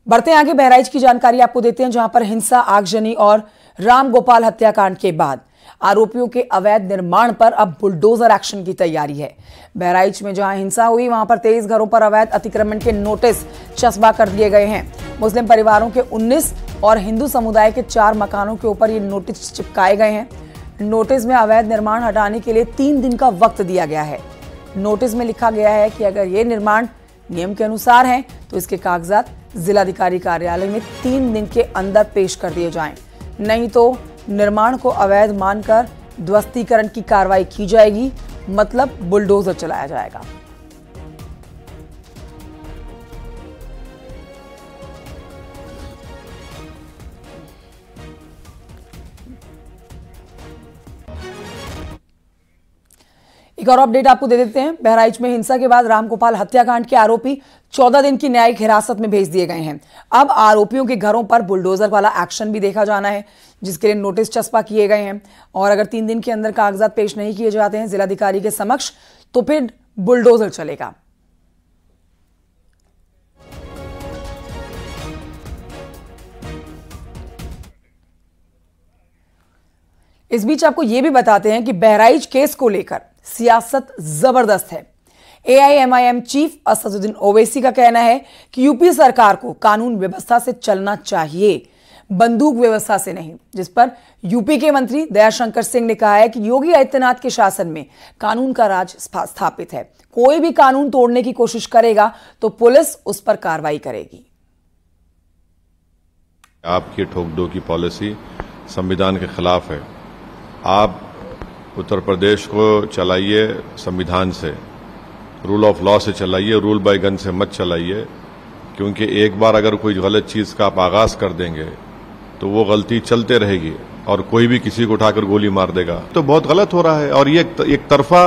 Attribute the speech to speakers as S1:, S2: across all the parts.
S1: बढ़ते हैं आगे, बहराइच की जानकारी आपको देते हैं, जहां पर हिंसा, आगजनी और रामगोपाल हत्याकांड के बाद आरोपियों के अवैध निर्माण पर अब बुलडोजर एक्शन की तैयारी है। बहराइच में जहां हिंसा हुई, वहां पर 23 घरों पर अवैध अतिक्रमण के नोटिस चस्पा कर दिए गए हैं। मुस्लिम परिवारों के 19 और हिंदू समुदाय के 4 मकानों के ऊपर ये नोटिस चिपकाए गए हैं। नोटिस में अवैध निर्माण हटाने के लिए 3 दिन का वक्त दिया गया है। नोटिस में लिखा गया है कि अगर ये निर्माण नियम के अनुसार हैं तो इसके कागजात जिलाधिकारी कार्यालय में 3 दिन के अंदर पेश कर दिए जाएं, नहीं तो निर्माण को अवैध मानकर ध्वस्तीकरण की कार्रवाई की जाएगी, मतलब बुलडोजर चलाया जाएगा। एक और अपडेट आपको दे देते हैं। बहराइच में हिंसा के बाद रामगोपाल हत्याकांड के आरोपी 14 दिन की न्यायिक हिरासत में भेज दिए गए हैं। अब आरोपियों के घरों पर बुलडोजर वाला एक्शन भी देखा जाना है, जिसके लिए नोटिस चस्पा किए गए हैं। और अगर 3 दिन के अंदर कागजात पेश नहीं किए जाते हैं जिलाधिकारी के समक्ष, तो फिर बुलडोजर चलेगा। इस बीच आपको यह भी बताते हैं कि बहराइच केस को लेकर सियासत जबरदस्त है। एआईएमआईएम चीफ असदुद्दीन ओवैसी का कहना है कि यूपी सरकार को कानून व्यवस्था से चलना चाहिए, बंदूक व्यवस्था से नहीं, जिस पर यूपी के मंत्री दयाशंकर सिंह ने कहा है कि योगी आदित्यनाथ के शासन में कानून का राज स्थापित है। कोई भी कानून तोड़ने की कोशिश करेगा तो पुलिस उस पर कार्रवाई करेगी।
S2: आपकी ठोक दो की पॉलिसी संविधान के खिलाफ है। आप उत्तर प्रदेश को चलाइए संविधान से, रूल ऑफ लॉ से चलाइए, रूल बाय गन से मत चलाइए, क्योंकि एक बार अगर कोई गलत चीज का आप आगाज कर देंगे तो वो गलती चलते रहेगी और कोई भी किसी को उठाकर गोली मार देगा। तो बहुत गलत हो रहा है और ये एक तरफा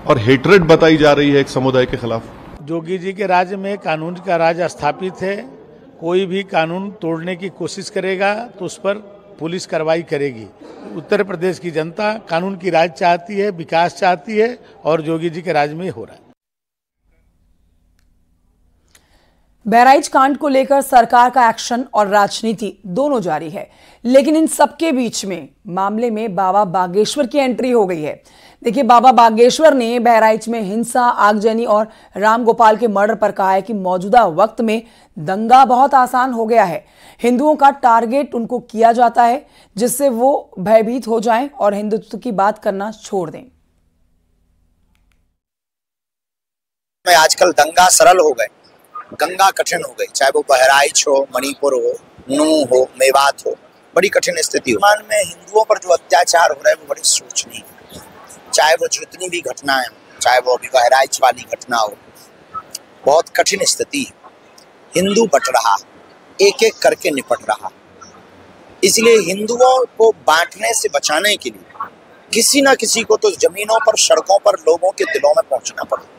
S2: और हेट्रेड बताई जा रही है एक समुदाय के खिलाफ।
S3: योगी जी के राज्य में कानून का राज स्थापित है। कोई भी कानून तोड़ने की कोशिश करेगा तो उस पर पुलिस कार्रवाई करेगी। उत्तर प्रदेश की जनता कानून की राज चाहती है, विकास चाहती है और योगी जी के राज में हो रहा है।
S1: बहराइच कांड को लेकर सरकार का एक्शन और राजनीति दोनों जारी है, लेकिन इन सबके बीच में मामले में बाबा बागेश्वर की एंट्री हो गई है। देखिए, बाबा बागेश्वर ने बहराइच में हिंसा, आगजनी और रामगोपाल के मर्डर पर कहा है कि मौजूदा वक्त में दंगा बहुत आसान हो गया है। हिंदुओं का टारगेट उनको किया जाता है, जिससे वो भयभीत हो जाएं और हिंदुत्व की बात करना छोड़ दें।
S4: आजकल दंगा सरल हो गए, गंगा कठिन हो गई, चाहे वो बहराइच हो, मणिपुर हो, नूह हो, मेवात हो, बड़ी कठिन स्थिति हो। मान में हिंदुओं पर जो अत्याचार हो रहा है वो बड़ी सोचनीय है। चाहे वो जितनी भी घटनाएं, चाहे वो अभी बहराइच वाली घटना हो, बहुत कठिन स्थिति है। हिंदू बट रहा, एक एक करके निपट रहा। इसलिए हिंदुओं को बांटने से बचाने के लिए किसी ना किसी को तो जमीनों पर, सड़कों पर लोगों के दिलों में पहुंचना पड़ेगा।